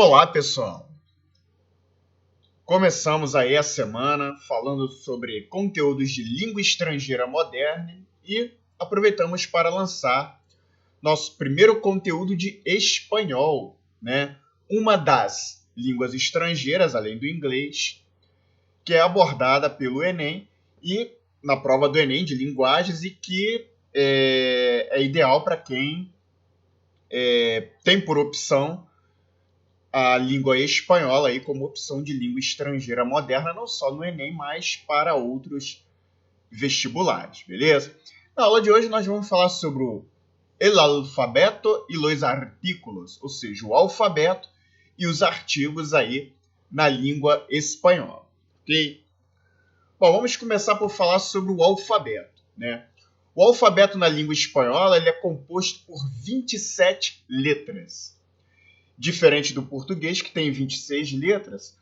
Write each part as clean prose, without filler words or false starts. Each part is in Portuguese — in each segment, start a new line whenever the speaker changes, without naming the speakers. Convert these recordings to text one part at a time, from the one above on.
Olá, pessoal! Começamos aí a semana falando sobre conteúdos de língua estrangeira moderna e aproveitamos para lançar nosso primeiro conteúdo de espanhol, né? Uma das línguas estrangeiras, além do inglês, que é abordada pelo Enem e na prova do Enem de linguagens e que é ideal para quem tem por opção a língua espanhola aí como opção de língua estrangeira moderna, não só no Enem, mas para outros vestibulares, beleza? Na aula de hoje nós vamos falar sobre o alfabeto e los artículos, ou seja, o alfabeto e os artigos aí na língua espanhola, ok? Bom, vamos começar por falar sobre o alfabeto, né? O alfabeto na língua espanhola ele é composto por 27 letras. Diferente do português, que tem 26 letras,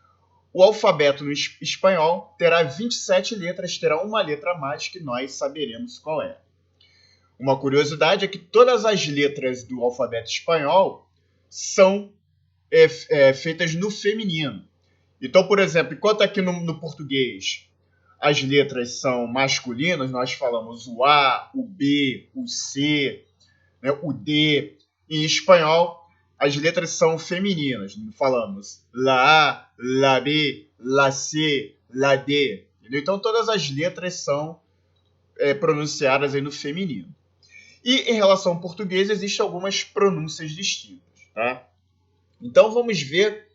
o alfabeto no espanhol terá 27 letras, terá uma letra a mais que nós saberemos qual é. Uma curiosidade é que todas as letras do alfabeto espanhol são feitas no feminino. Então, por exemplo, enquanto aqui no português as letras são masculinas, nós falamos o A, o B, o C, né, o D. Em espanhol, as letras são femininas. Falamos la A, la B, la C, la D. Entendeu? Então, todas as letras são pronunciadas aí no feminino. E em relação ao português, existem algumas pronúncias distintas. Tá? Então, vamos ver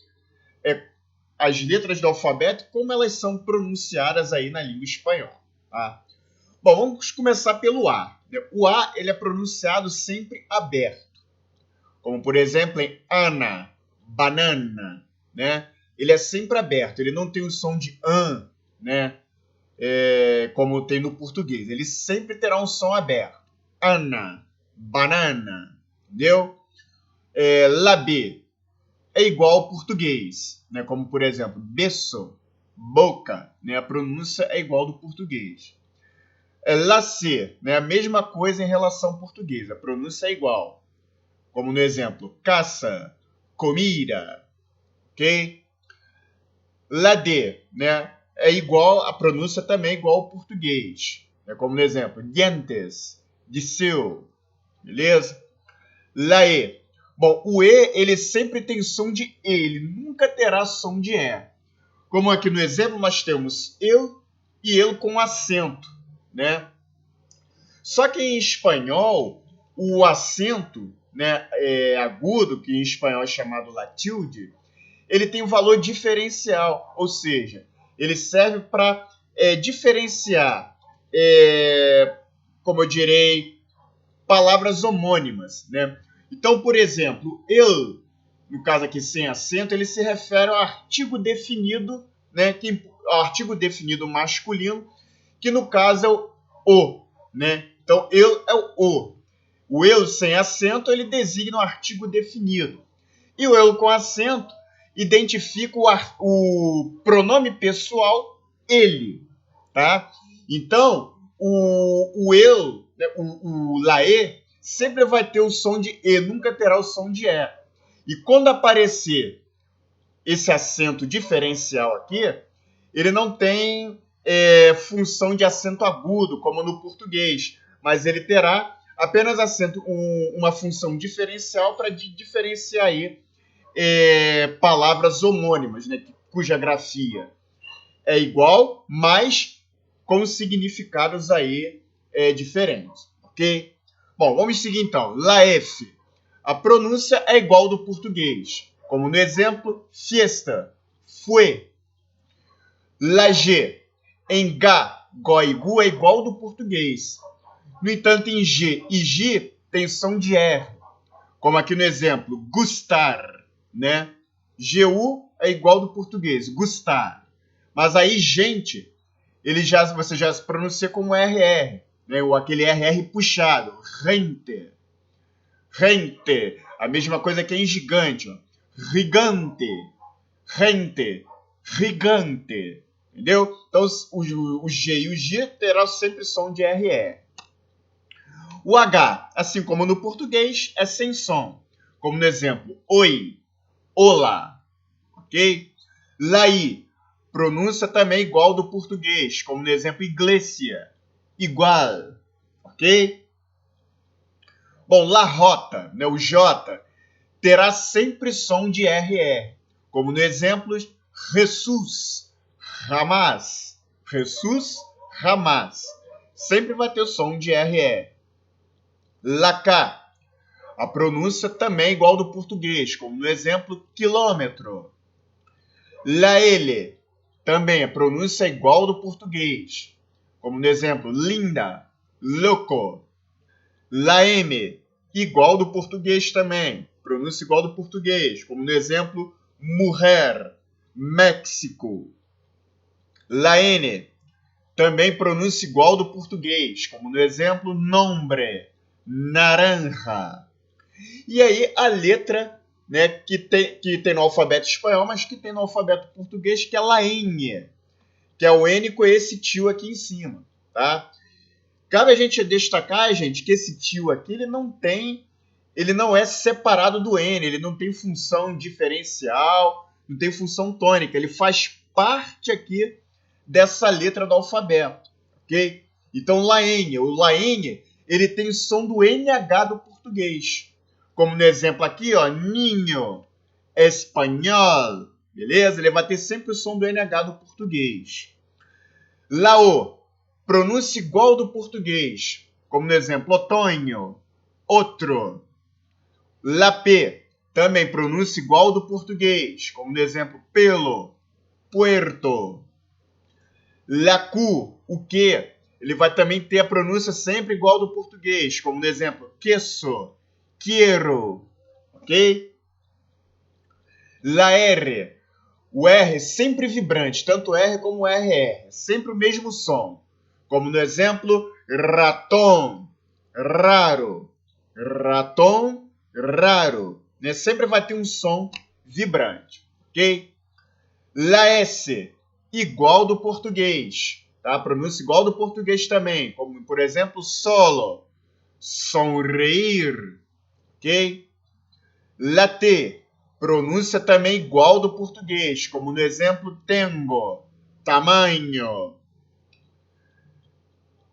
as letras do alfabeto, como elas são pronunciadas aí na língua espanhola. Tá? Bom, vamos começar pelo A. O A ele é pronunciado sempre aberto. Como, por exemplo, em Ana, banana, né? Ele é sempre aberto, ele não tem o som de an, né? Como tem no português. Ele sempre terá um som aberto. Ana, banana, entendeu? La B é igual ao português, né? Como, por exemplo, beso, boca, né? A pronúncia é igual ao do português. La C, né? A mesma coisa em relação ao português, a pronúncia é igual. Como no exemplo, caça, comida, ok? La D, né? É igual, a pronúncia também é igual ao português. Né? Como no exemplo, dientes, disseu, beleza? La E. Bom, o E, ele sempre tem som de E, ele nunca terá som de E. Como aqui no exemplo, nós temos eu e eu com acento, né? Só que em espanhol, o acento, né, agudo, que em espanhol é chamado latilde, ele tem um valor diferencial, ou seja, ele serve para diferenciar, como eu direi, palavras homônimas, né? Então, por exemplo, eu, no caso aqui sem acento, ele se refere ao artigo definido, né, ao artigo definido masculino, que no caso é o, né? Então, eu é o o. O eu sem acento, ele designa o artigo definido. E o eu com acento identifica o pronome pessoal ele, tá? Então, o eu, né, o laê, sempre vai ter o som de e, nunca terá o som de e. E quando aparecer esse acento diferencial aqui, ele não tem função de acento agudo, como no português, mas ele terá apenas uma função diferencial para diferenciar aí, palavras homônimas, né, cuja grafia é igual, mas com significados aí diferentes, ok? Bom, vamos seguir então. La F. A pronúncia é igual do português, como no exemplo, fiesta, fue. La G. Em Gá, Gó e Gu é igual do português. No entanto, em G e G tem som de R. Como aqui no exemplo, gustar, né? GU é igual do português, gustar. Mas aí, gente, você já se pronuncia como RR, né? Ou aquele RR puxado, rente. Rente. A mesma coisa que em gigante, ó. Rigante, rente, rigante. Entendeu? Então, o G e o G terão sempre som de RR. O H, assim como no português, é sem som. Como no exemplo, oi, olá. ok? La I, pronúncia também igual do português, como no exemplo iglesia, igual, ok? Bom, la J, né, o J, terá sempre som de RR, como no exemplo Jesus, jamás, Jesus, jamás, sempre vai ter o som de RR. La K, a pronúncia também igual do português, como no exemplo quilômetro. La L, também a pronúncia igual do português, como no exemplo linda, louco. La M, igual do português também, pronúncia igual do português, como no exemplo mujer, México. La N, também pronúncia igual do português, como no exemplo nombre, naranja. E aí a letra, né, que tem no alfabeto espanhol, mas que tem no alfabeto português, que é la N, que é o N com esse tio aqui em cima, tá? Cabe a gente destacar, gente, que esse tio aqui, ele não é separado do N, ele não tem função diferencial, não tem função tônica, ele faz parte aqui dessa letra do alfabeto, ok? Então, la N, o la N, ele tem o som do NH do português, como no exemplo aqui, ó, niño, espanhol, beleza? Ele vai ter sempre o som do NH do português. La O, pronúncia igual do português, como no exemplo otoño, outro. La P, também pronúncia igual do português, como no exemplo pelo, puerto. La Q, o que, ele vai também ter a pronúncia sempre igual do português, como no exemplo queso, quiero, ok? La R, o R sempre vibrante, tanto R como RR, sempre o mesmo som. Como no exemplo, ratón, raro. Ratón, raro. Né? Sempre vai ter um som vibrante, ok? La S, igual do português. Tá? Pronúncia igual do português também. Como, por exemplo, solo, sonreír, ok? La T, pronúncia também igual do português, como no exemplo tengo, tamanho.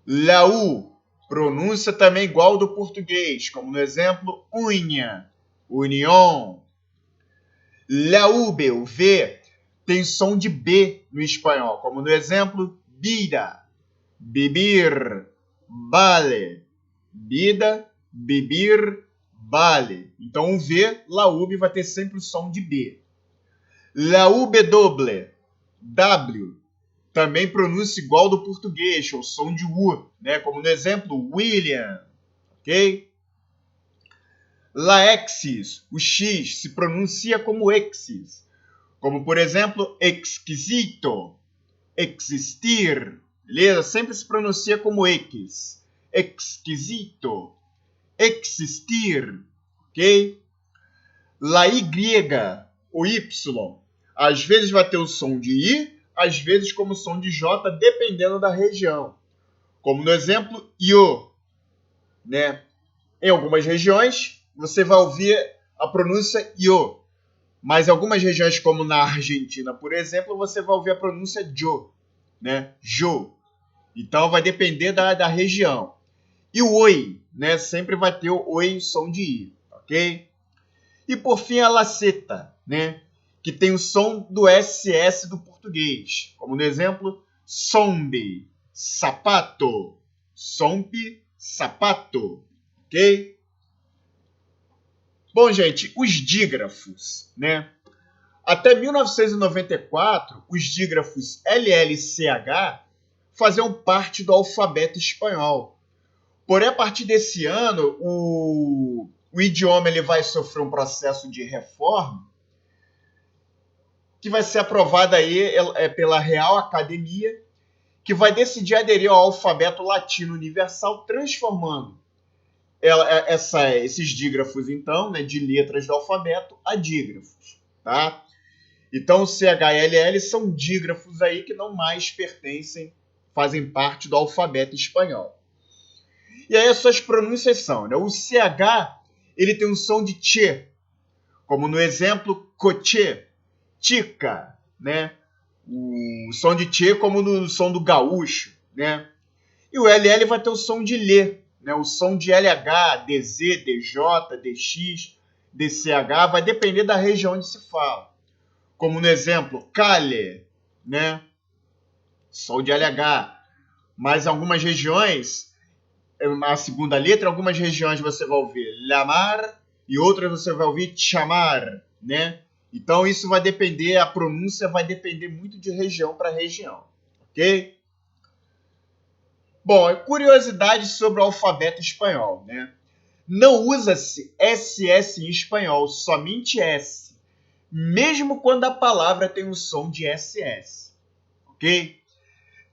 La U, pronúncia também igual do português, como no exemplo unha, união. La V, o V, tem som de B no espanhol, como no exemplo vida, beber, vale. Vida, beber, vale. Então o V, la U, vai ter sempre o som de B. La W, W, também pronúncia igual do português, o som de U, né? Como no exemplo, William, ok? La X, o X, se pronuncia como Exis, como por exemplo, exquisito, existir, beleza? Sempre se pronuncia como X, exquisito, existir, ok? La Y, o Y, às vezes vai ter o som de I, às vezes como som de J, dependendo da região. Como no exemplo, io, né? Em algumas regiões, você vai ouvir a pronúncia io. Mas em algumas regiões, como na Argentina, por exemplo, você vai ouvir a pronúncia jo, né? Jo. Então, vai depender da região. E o oi, né? Sempre vai ter o oi, som de i, ok? E por fim, a laceta, né? Que tem o som do SS do português, como no exemplo, sombe, sapato, sompe, sapato, ok? Bom, gente, os dígrafos, né? Até 1994, os dígrafos LLCH faziam parte do alfabeto espanhol. Porém, a partir desse ano, o idioma ele vai sofrer um processo de reforma que vai ser aprovada aí pela Real Academia, que vai decidir aderir ao alfabeto latino universal, transformando esses dígrafos, então, né, de letras do alfabeto a dígrafos. Tá? Então, CHLL são dígrafos aí que não mais fazem parte do alfabeto espanhol. E aí as suas pronúncias são, né? O CH, ele tem um som de che, como no exemplo coche, tica, né? O som de tchê como no som do gaúcho, né? E o LL vai ter o som de lê, né? O som de LH, DZ, DJ, DX, DCH, vai depender da região onde se fala. Como no exemplo, Cale, né? Som de LH. Mas em algumas regiões, a segunda letra, em algumas regiões você vai ouvir lamar e outras você vai ouvir chamar, né? Então isso vai depender, a pronúncia vai depender muito de região para região, ok? Bom, curiosidade sobre o alfabeto espanhol, né? Não usa-se SS em espanhol, somente S, mesmo quando a palavra tem o som de SS, ok?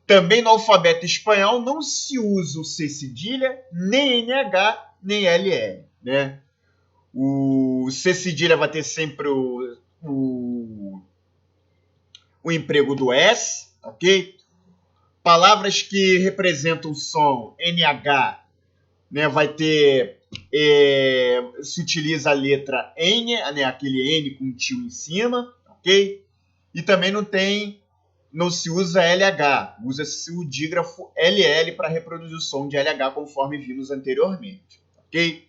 Também no alfabeto espanhol não se usa o C cedilha, nem NH, nem LL, né? O C cedilha vai ter sempre o emprego do S, ok? Palavras que representam o som NH, né, vai ter, se utiliza a letra N, né, aquele N com um tio em cima, ok? E também não se usa LH, usa-se o dígrafo LL para reproduzir o som de LH, conforme vimos anteriormente, ok?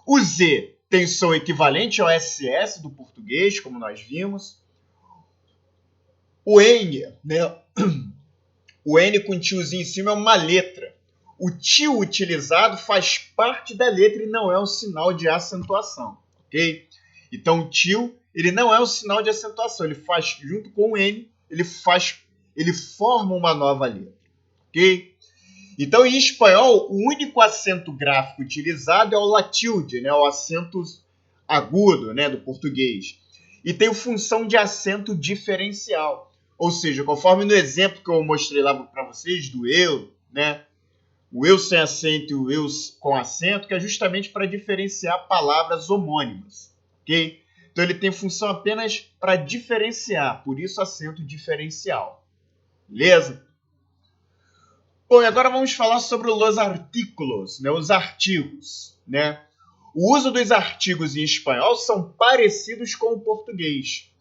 O Z tem som equivalente ao SS do português, como nós vimos. O N, né? O N com tiozinho em cima é uma letra. O tio utilizado faz parte da letra e não é um sinal de acentuação, ok? Então, o tio, ele não é um sinal de acentuação. Ele faz, junto com o N, ele forma uma nova letra, ok? Então, em espanhol, o único acento gráfico utilizado é o latilde, né? O acento agudo, né? Do português. E tem função de acento diferencial. Ou seja, conforme no exemplo que eu mostrei lá para vocês, do eu, né? O eu sem acento e o eu com acento, que é justamente para diferenciar palavras homônimas, ok? Então ele tem função apenas para diferenciar, por isso acento diferencial. Beleza? Bom, e agora vamos falar sobre os artículos, né? Os artigos, né? O uso dos artigos em espanhol são parecidos com o português,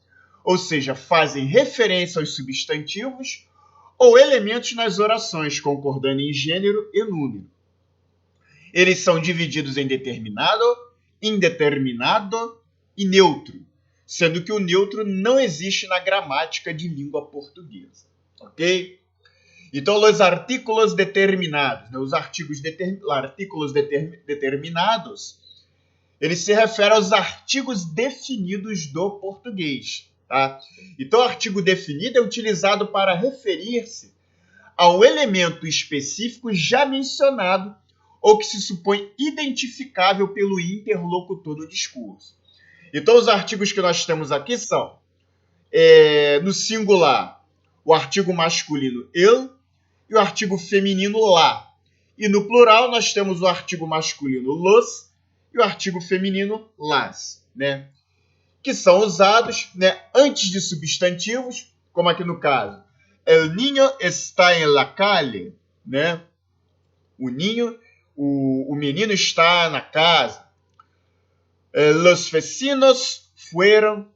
ou seja, fazem referência aos substantivos ou elementos nas orações, concordando em gênero e número. Eles são divididos em determinado, indeterminado e neutro, sendo que o neutro não existe na gramática de língua portuguesa, ok? Então, os artículos determinados, né, os artigos determinados, eles se referem aos artigos definidos do português. Tá? Então, o artigo definido é utilizado para referir-se ao elemento específico já mencionado ou que se supõe identificável pelo interlocutor do discurso. Então, os artigos que nós temos aqui são, no singular, o artigo masculino el e o artigo feminino lá. E no plural, nós temos o artigo masculino los e o artigo feminino las, né? Que são usados, né, antes de substantivos, como aqui no caso. El niño está en la calle, né? O menino está na casa. Los vecinos fueron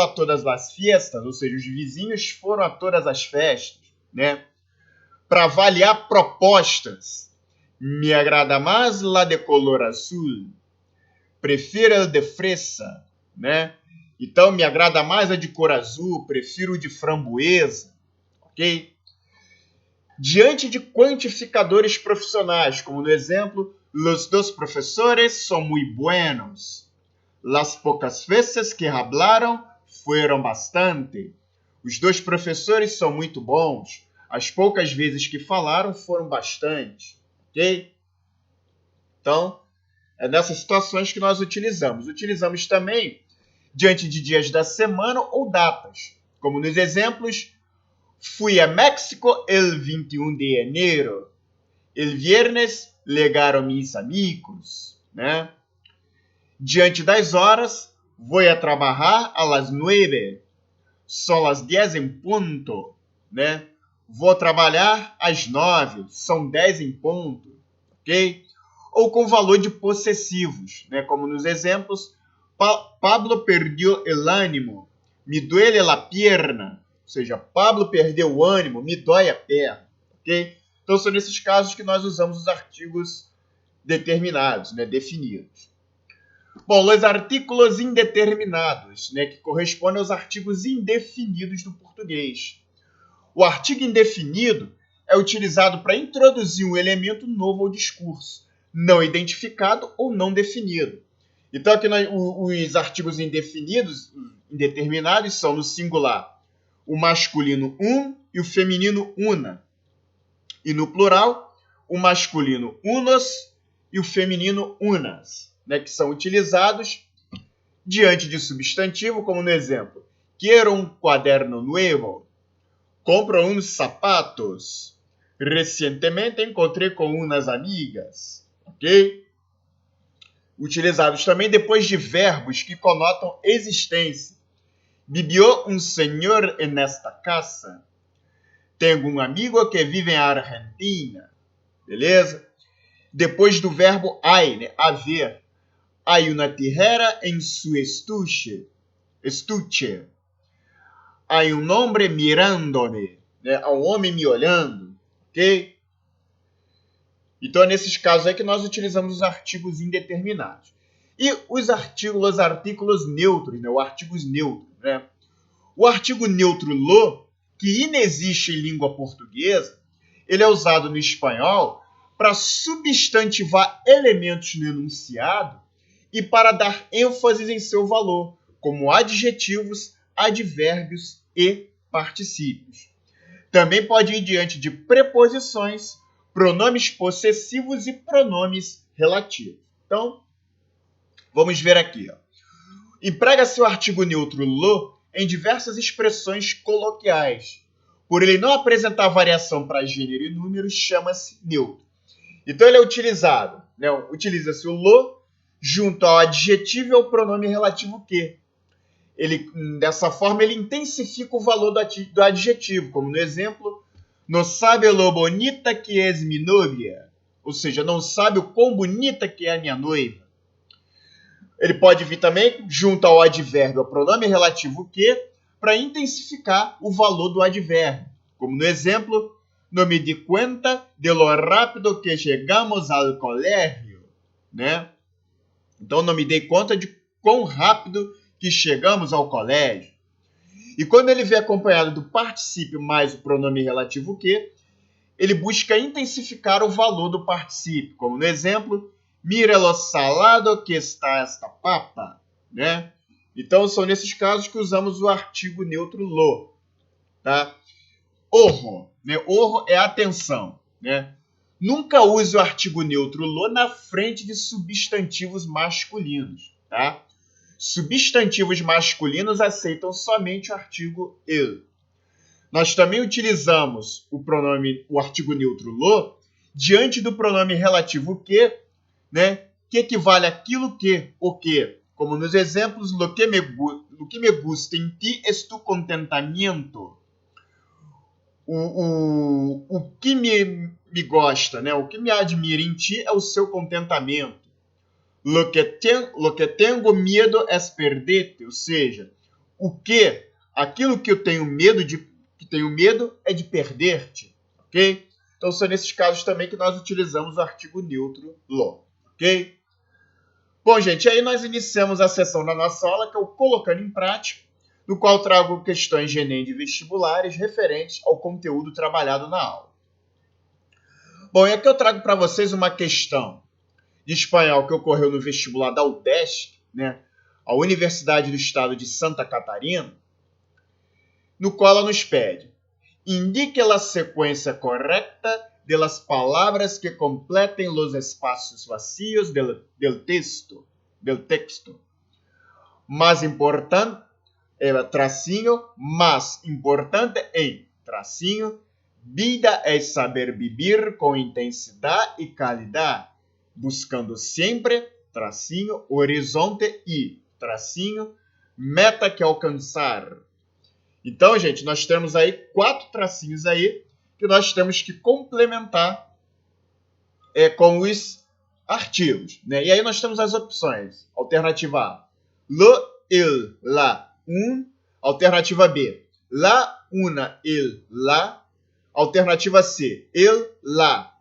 a todas las fiestas, ou seja, os vizinhos foram a todas as festas, né? Para avaliar propostas. Me agrada mais la de color azul. Prefiro el de fresa, né? Então, me agrada mais a de cor azul, prefiro o de framboesa, ok? Diante de quantificadores profissionais, como no exemplo, los dos profesores son muy buenos. Las pocas veces que hablaron fueron bastante. Os dois professores são muito bons. As poucas vezes que falaram foram bastante, ok? Então, é nessas situações que nós utilizamos. Utilizamos também diante de dias da semana ou datas, como nos exemplos, fui a México el 21 de enero, el viernes llegaron mis amigos, né? Diante das horas, voy a trabajar a las 9, são las 10 em ponto, né? Vou trabalhar às 9, são 10 em ponto, ok? Ou com valor de possessivos, né? Como nos exemplos, Pablo perdió el ánimo me duele la pierna, ou seja, Pablo perdeu o ânimo, me dói a perna, ok? Então são nesses casos que nós usamos os artigos determinados, né, definidos. Bom, os artículos indeterminados, né, que correspondem aos artigos indefinidos do português. O artigo indefinido é utilizado para introduzir um elemento novo ao discurso, não identificado ou não definido. Então, aqui os artigos indefinidos, indeterminados, são no singular o masculino e o feminino una. E no plural, o masculino unos e o feminino unas, né, que são utilizados diante de substantivo, como no exemplo, quiero un cuaderno nuevo, compro uns sapatos, recientemente encontrei com unas amigas, ok? Utilizados também depois de verbos que conotam existência. Vivió un señor en esta casa. Tenho um amigo que vive em Argentina. Beleza? Depois do verbo hay, né? Haver. Hay una tijera en su estuche. Hay un hombre mirándome. Né? Há um homem me olhando. Ok? Então é nesses casos aí que nós utilizamos os artigos indeterminados. E os artículos neutros, né? Os artigos neutros, né? O artigo neutro lo, que inexiste em língua portuguesa, ele é usado no espanhol para substantivar elementos no enunciado e para dar ênfase em seu valor, como adjetivos, advérbios e particípios. Também pode ir diante de preposições, pronomes possessivos e pronomes relativos. Então, vamos ver aqui. Emprega-se o artigo neutro lo em diversas expressões coloquiais. Por ele não apresentar variação para gênero e número, chama-se neutro. Então, ele é utilizado, né? Utiliza-se o lo junto ao adjetivo e ao pronome relativo que. Dessa forma, ele intensifica o valor do adjetivo, como no exemplo, no sabe lo bonita que es mi novia. Ou seja, não sabe o quão bonita que é a minha noiva. Ele pode vir também junto ao advérbio, ao pronome relativo que, para intensificar o valor do advérbio. Como no exemplo, no me di cuenta de lo rápido que chegamos al colegio. Né? Então, não me dei conta de quão rápido que chegamos ao colégio. E quando ele vem acompanhado do particípio mais o pronome relativo que, ele busca intensificar o valor do particípio. Como no exemplo, mira lo salado que está esta papa. Né? Então, são nesses casos que usamos o artigo neutro lo. Tá? Ojo. Né? Ojo é atenção. Né? Nunca use o artigo neutro lo na frente de substantivos masculinos. Tá? Substantivos masculinos aceitam somente o artigo el. Nós também utilizamos o artigo neutro lo diante do pronome relativo que, né, que equivale àquilo que, o que, como nos exemplos, lo que me gusta em ti es tu contentamiento. O que me gosta, né, o que me admira em ti é o seu contentamento. Lo que tengo miedo es perderte, ou seja, aquilo que eu tenho medo é de perder-te, ok? Então são nesses casos também que nós utilizamos o artigo neutro lo, ok? Bom, gente, aí nós iniciamos a sessão da nossa aula, que é o Colocando em Prática, no qual trago questões de Enem de vestibulares referentes ao conteúdo trabalhado na aula. Bom, e aqui eu trago para vocês uma questão de espanhol que ocorreu no vestibular da UDESC, né, a Universidade do Estado de Santa Catarina, no qual ela nos pede: indique a sequência correta de las palabras que completem los espaços vacíos del texto. Más importante, más importante em, vida é saber vivir com intensidade e qualidade, buscando sempre, horizonte e, meta que alcançar. Então, gente, nós temos aí 4 tracinhos aí que nós temos que complementar com os artigos. Né? E aí nós temos as opções. Alternativa A, lo, el, la, un. Alternativa B, la, una, el, la. Alternativa C, el, la,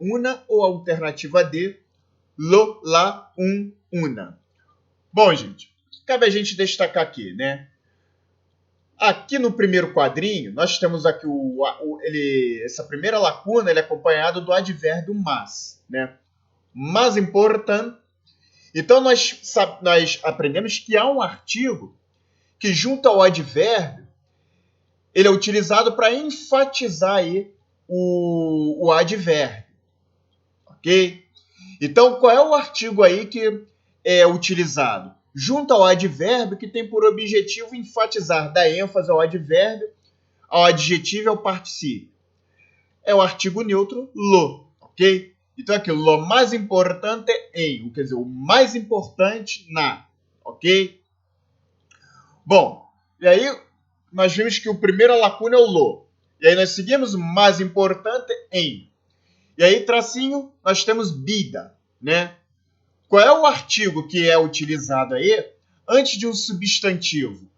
una. Ou alternativa D, lo, la, una. Bom, gente, cabe a gente destacar aqui, né? Aqui no primeiro quadrinho, nós temos aqui essa primeira lacuna, ele é acompanhado do advérbio mas, né? Mais importante. Então, nós aprendemos que há um artigo que, junto ao advérbio, ele é utilizado para enfatizar aí o advérbio, ok? Então, qual é o artigo aí que é utilizado? Junto ao advérbio, que tem por objetivo enfatizar, dar ênfase ao advérbio, ao adjetivo e ao particípio. É o artigo neutro lo, ok? Então aqui, lo mais importante em, quer dizer, o mais importante na, ok? Bom, e aí nós vimos que o primeiro lacuna é o lo. E aí nós seguimos mais importante em. E aí, tracinho, nós temos vida, né? Qual é o artigo que é utilizado aí antes de um substantivo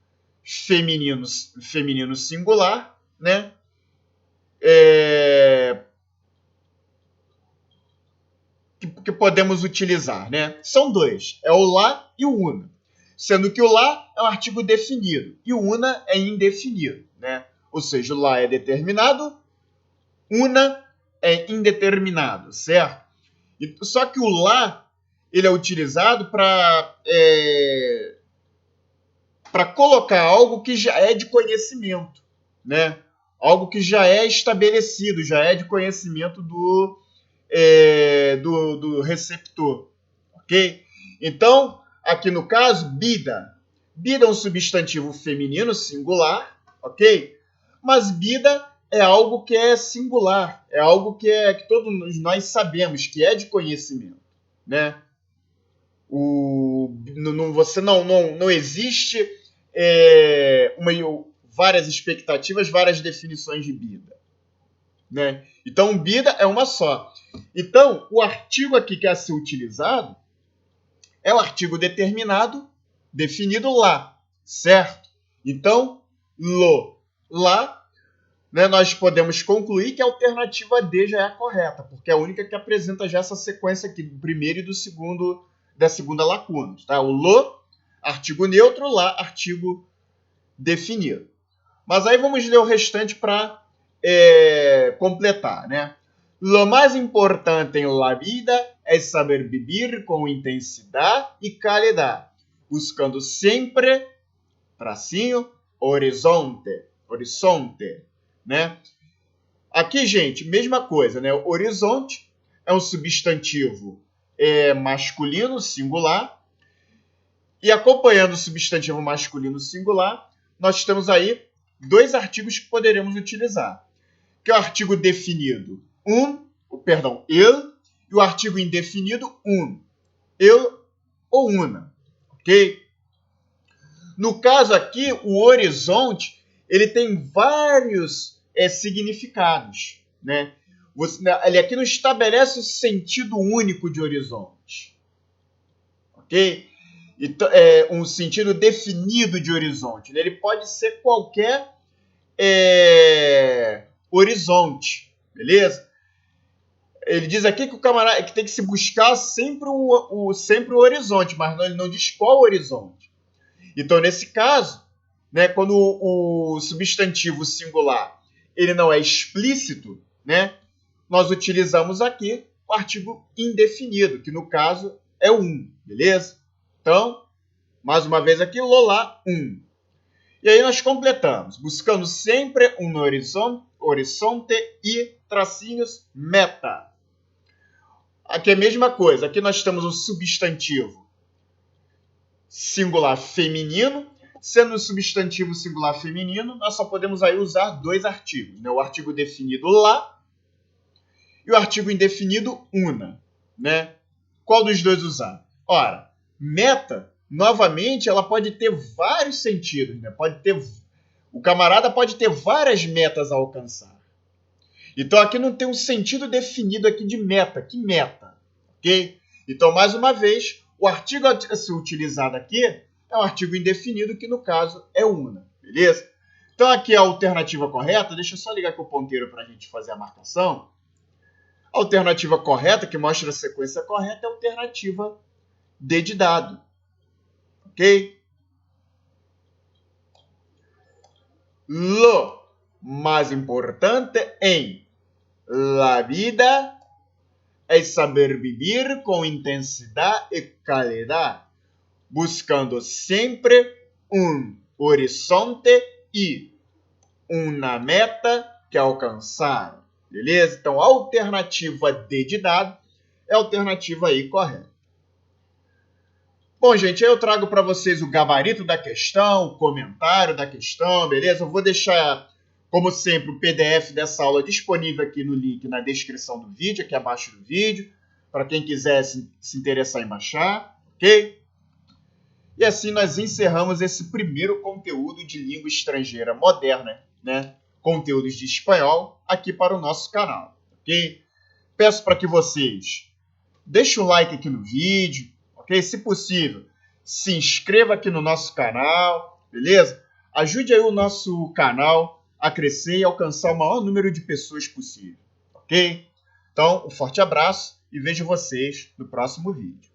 feminino singular, né? Que podemos utilizar, né? São dois, é o lá e o una. Sendo que o lá é um artigo definido e o una é indefinido, né? Ou seja, o lá é determinado, una é indeterminado, certo? Só que o lá ele é utilizado para colocar algo que já é de conhecimento, né? Algo que já é estabelecido, já é de conhecimento do receptor, ok? Então, aqui no caso, bida. Bida é um substantivo feminino singular, ok? Mas bida é algo que é singular, é algo que todos nós sabemos, que é de conhecimento, né? Não existe várias expectativas, várias definições de bida, né? Então, bida é uma só. Então, o artigo aqui que é a ser utilizado é o artigo determinado, definido lá, certo? Então, lo, lá, né, nós podemos concluir que a alternativa D já é a correta, porque é a única que apresenta já essa sequência aqui, do primeiro e do segundo, da segunda lacuna. Tá? O lo, artigo neutro, lá, artigo definido. Mas aí vamos ler o restante para completar, né? Lo mais importante em la vida é saber vivir com intensidade e qualidade, buscando sempre, tracinho, horizonte, né? Aqui, gente, mesma coisa, né? Horizonte é um substantivo masculino singular e acompanhando o substantivo masculino singular, nós temos aí dois artigos que poderemos utilizar, que é o artigo definido el, e o artigo indefinido el ou una, ok? No caso aqui, o horizonte, ele tem vários significados, né? Ele aqui não estabelece o sentido único de horizonte, ok? Então, um sentido definido de horizonte, né? Ele pode ser qualquer horizonte, beleza? Ele diz aqui que o camarada que tem que se buscar sempre o horizonte, mas ele não diz qual horizonte. Então, nesse caso, né, quando o substantivo singular ele não é explícito, né, nós utilizamos aqui o artigo indefinido, que no caso é beleza? Então, mais uma vez aqui, lolá, E aí nós completamos, buscando sempre um horizonte e tracinhos meta. Aqui é a mesma coisa, aqui nós temos o substantivo singular feminino. Sendo o substantivo singular feminino, nós só podemos aí usar dois artigos, né? O artigo definido lá e o artigo indefinido una, né? Qual dos dois usar? Ora, meta, novamente, ela pode ter vários sentidos, né? O camarada pode ter várias metas a alcançar. Então, aqui não tem um sentido definido aqui de meta. Que meta? Ok? Então, mais uma vez, o artigo a ser utilizado aqui é um artigo indefinido, que no caso é una. beleza? Então aqui a alternativa correta, deixa eu só ligar aqui o ponteiro para a gente fazer a marcação. A alternativa correta, que mostra a sequência correta, é a alternativa D de dado, ok? Lo mais importante em la vida é saber viver com intensidade e qualidade, buscando sempre horizonte e uma meta que alcançar. Beleza? Então, a alternativa D de dado é a alternativa aí correta. Bom, gente, aí eu trago para vocês o gabarito da questão, o comentário da questão, beleza? Eu vou deixar, como sempre, o PDF dessa aula disponível aqui no link na descrição do vídeo, aqui abaixo do vídeo, para quem quiser se interessar em baixar, ok? E assim nós encerramos esse primeiro conteúdo de língua estrangeira moderna, né? Conteúdos de espanhol aqui para o nosso canal, ok? Peço para que vocês deixem o like aqui no vídeo, ok? Se possível, se inscreva aqui no nosso canal, beleza? Ajude aí o nosso canal a crescer e alcançar o maior número de pessoas possível, ok? Então, um forte abraço e vejo vocês no próximo vídeo.